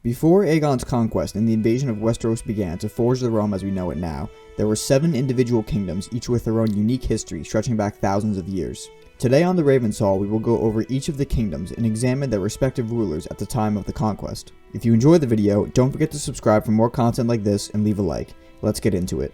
Before Aegon's conquest and the invasion of Westeros began to forge the realm as we know it now, there were 7 individual kingdoms, each with their own unique history stretching back thousands of years. Today on the Ravens Hall, we will go over each of the kingdoms and examine their respective rulers at the time of the conquest. If you enjoyed the video, don't forget to subscribe for more content like this and leave a like. Let's get into it.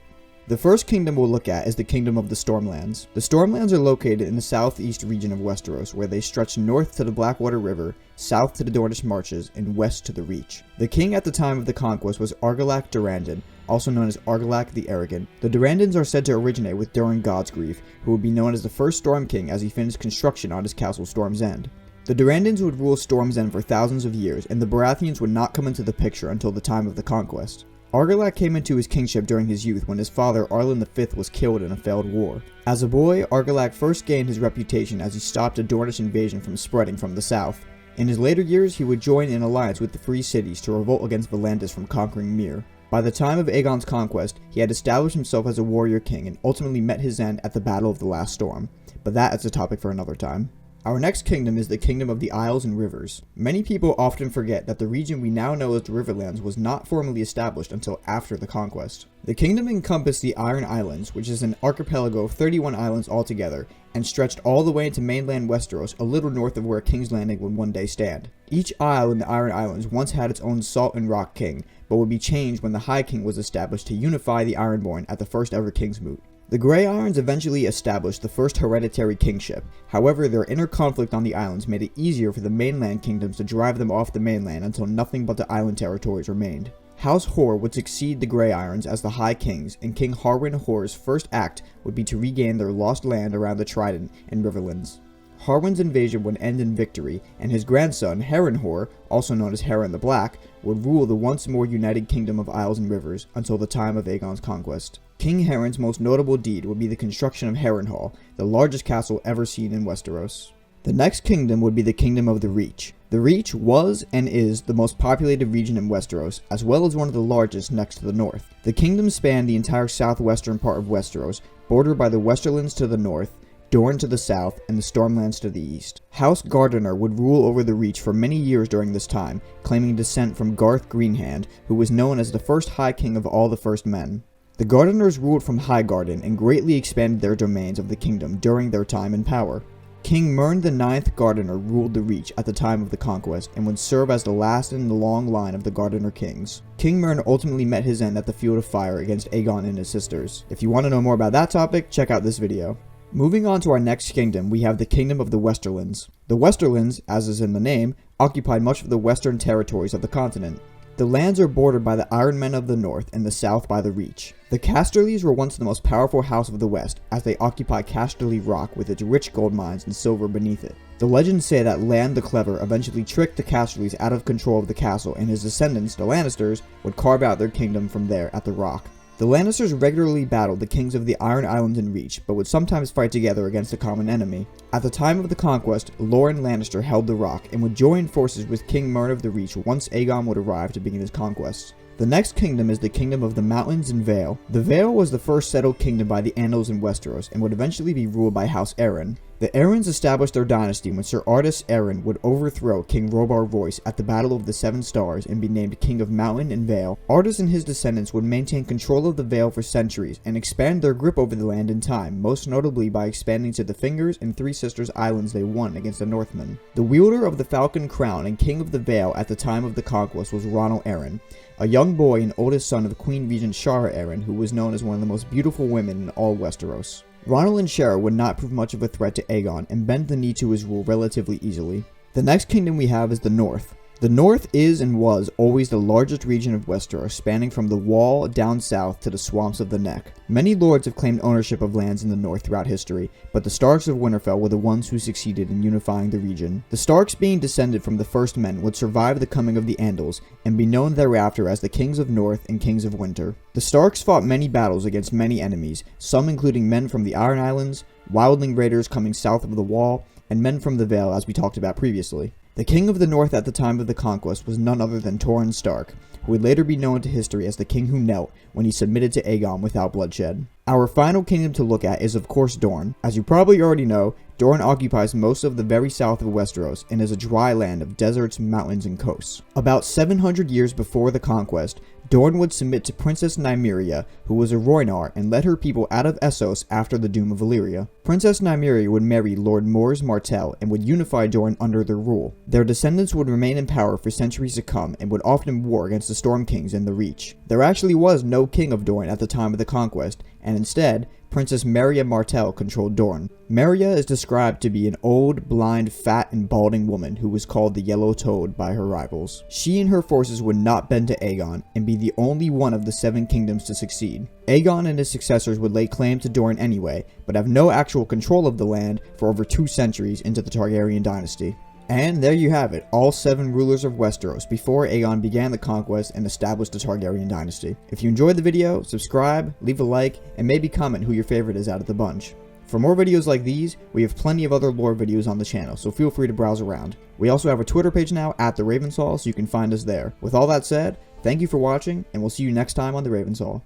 The first kingdom we'll look at is the Kingdom of the Stormlands. The Stormlands are located in the southeast region of Westeros, where they stretch north to the Blackwater River, south to the Dornish Marshes, and west to the Reach. The king at the time of the conquest was Argilac Durrandon, also known as Argilac the Arrogant. The Durrandons are said to originate with Durin Godsgrief, who would be known as the first Storm King as he finished construction on his castle Storm's End. The Durrandons would rule Storm's End for thousands of years, and the Baratheons would not come into the picture until the time of the conquest. Argilac came into his kingship during his youth when his father Allan V was killed in a failed war. As a boy, Argilac first gained his reputation as he stopped a Dornish invasion from spreading from the south. In his later years, he would join an alliance with the Free Cities to revolt against Volantis from conquering Myr. By the time of Aegon's conquest, he had established himself as a warrior king and ultimately met his end at the Battle of the Last Storm, but that is a topic for another time. Our next kingdom is the Kingdom of the Isles and Rivers. Many people often forget that the region we now know as the Riverlands was not formally established until after the conquest. The kingdom encompassed the Iron Islands, which is an archipelago of 31 islands altogether, and stretched all the way into mainland Westeros, a little north of where King's Landing would one day stand. Each isle in the Iron Islands once had its own Salt and Rock King, but would be changed when the High King was established to unify the Ironborn at the first ever King's Moot. The Greyrons eventually established the first hereditary kingship. However, their inner conflict on the islands made it easier for the mainland kingdoms to drive them off the mainland until nothing but the island territories remained. House Hoare would succeed the Greyrons as the High Kings, and King Harwin Hoare's first act would be to regain their lost land around the Trident and Riverlands. Harwin's invasion would end in victory, and his grandson, Harren Hoare, also known as Harren the Black, would rule the once more united kingdom of Isles and Rivers until the time of Aegon's conquest. King Harren's most notable deed would be the construction of Harrenhal, the largest castle ever seen in Westeros. The next kingdom would be the Kingdom of the Reach. The Reach was and is the most populated region in Westeros, as well as one of the largest next to the north. The kingdom spanned the entire southwestern part of Westeros, bordered by the Westerlands to the north, Dorne to the south, and the Stormlands to the east. House Gardener would rule over the Reach for many years during this time, claiming descent from Garth Greenhand, who was known as the first High King of all the First Men. The Gardeners ruled from Highgarden and greatly expanded their domains of the kingdom during their time in power. King Mern IX Gardener ruled the Reach at the time of the conquest and would serve as the last in the long line of the Gardener kings. King Mern ultimately met his end at the Field of Fire against Aegon and his sisters. If you want to know more about that topic, check out this video. Moving on to our next kingdom, we have the Kingdom of the Westerlands. The Westerlands, as is in the name, occupied much of the western territories of the continent. The lands are bordered by the Iron Men of the north and the south by the Reach. The Casterlys were once the most powerful house of the west, as they occupy Casterly Rock with its rich gold mines and silver beneath it. The legends say that Lann the Clever eventually tricked the Casterlys out of control of the castle, and his descendants, the Lannisters, would carve out their kingdom from there at the rock. The Lannisters regularly battled the kings of the Iron Islands and Reach, but would sometimes fight together against a common enemy. At the time of the conquest, Loren Lannister held the rock and would join forces with King Mern of the Reach once Aegon would arrive to begin his conquests. The next kingdom is the Kingdom of the Mountains and Vale. The Vale was the first settled kingdom by the Andals in Westeros and would eventually be ruled by House Arryn. The Arryns established their dynasty when Sir Ardys Arryn would overthrow King Robar Royce at the Battle of the Seven Stars and be named King of Mountain and Vale. Ardys and his descendants would maintain control of the Vale for centuries and expand their grip over the land in time, most notably by expanding to the Fingers and Three Sisters Islands they won against the Northmen. The wielder of the Falcon Crown and King of the Vale at the time of the conquest was Ronald Arryn, a young boy and oldest son of Queen Regent Shara Arryn, who was known as one of the most beautiful women in all Westeros. Ronald and Shara would not prove much of a threat to Aegon and bend the knee to his rule relatively easily. The next kingdom we have is the North. The North is and was always the largest region of Westeros, spanning from the Wall down south to the swamps of the Neck. Many lords have claimed ownership of lands in the North throughout history, but the Starks of Winterfell were the ones who succeeded in unifying the region. The Starks, being descended from the First Men, would survive the coming of the Andals and be known thereafter as the Kings of North and Kings of Winter. The Starks fought many battles against many enemies, some including men from the Iron Islands, wildling raiders coming south of the Wall, and men from the Vale, as we talked about previously. The king of the north at the time of the conquest was none other than Torrhen Stark, who would later be known to history as the king who knelt when he submitted to Aegon without bloodshed. Our final kingdom to look at is of course Dorne. As you probably already know, Dorne occupies most of the very south of Westeros and is a dry land of deserts, mountains, and coasts. About 700 years before the Conquest, Dorne would submit to Princess Nymeria, who was a Rhoynar, and led her people out of Essos after the doom of Valyria. Princess Nymeria would marry Lord Mors Martell and would unify Dorne under their rule. Their descendants would remain in power for centuries to come and would often war against the Storm Kings and the Reach. There actually was no king of Dorne at the time of the Conquest, and instead, Princess Meria Martell controlled Dorne. Meria is described to be an old, blind, fat, and balding woman who was called the Yellow Toad by her rivals. She and her forces would not bend to Aegon and be the only one of the 7 kingdoms to succeed. Aegon and his successors would lay claim to Dorne anyway, but have no actual control of the land for over 2 centuries into the Targaryen dynasty. And there you have it, all 7 rulers of Westeros before Aegon began the conquest and established the Targaryen dynasty. If you enjoyed the video, subscribe, leave a like, and maybe comment who your favorite is out of the bunch. For more videos like these, we have plenty of other lore videos on the channel, so feel free to browse around. We also have a Twitter page now, @TheRavenshall, so you can find us there. With all that said, thank you for watching, and we'll see you next time on The Ravenshall.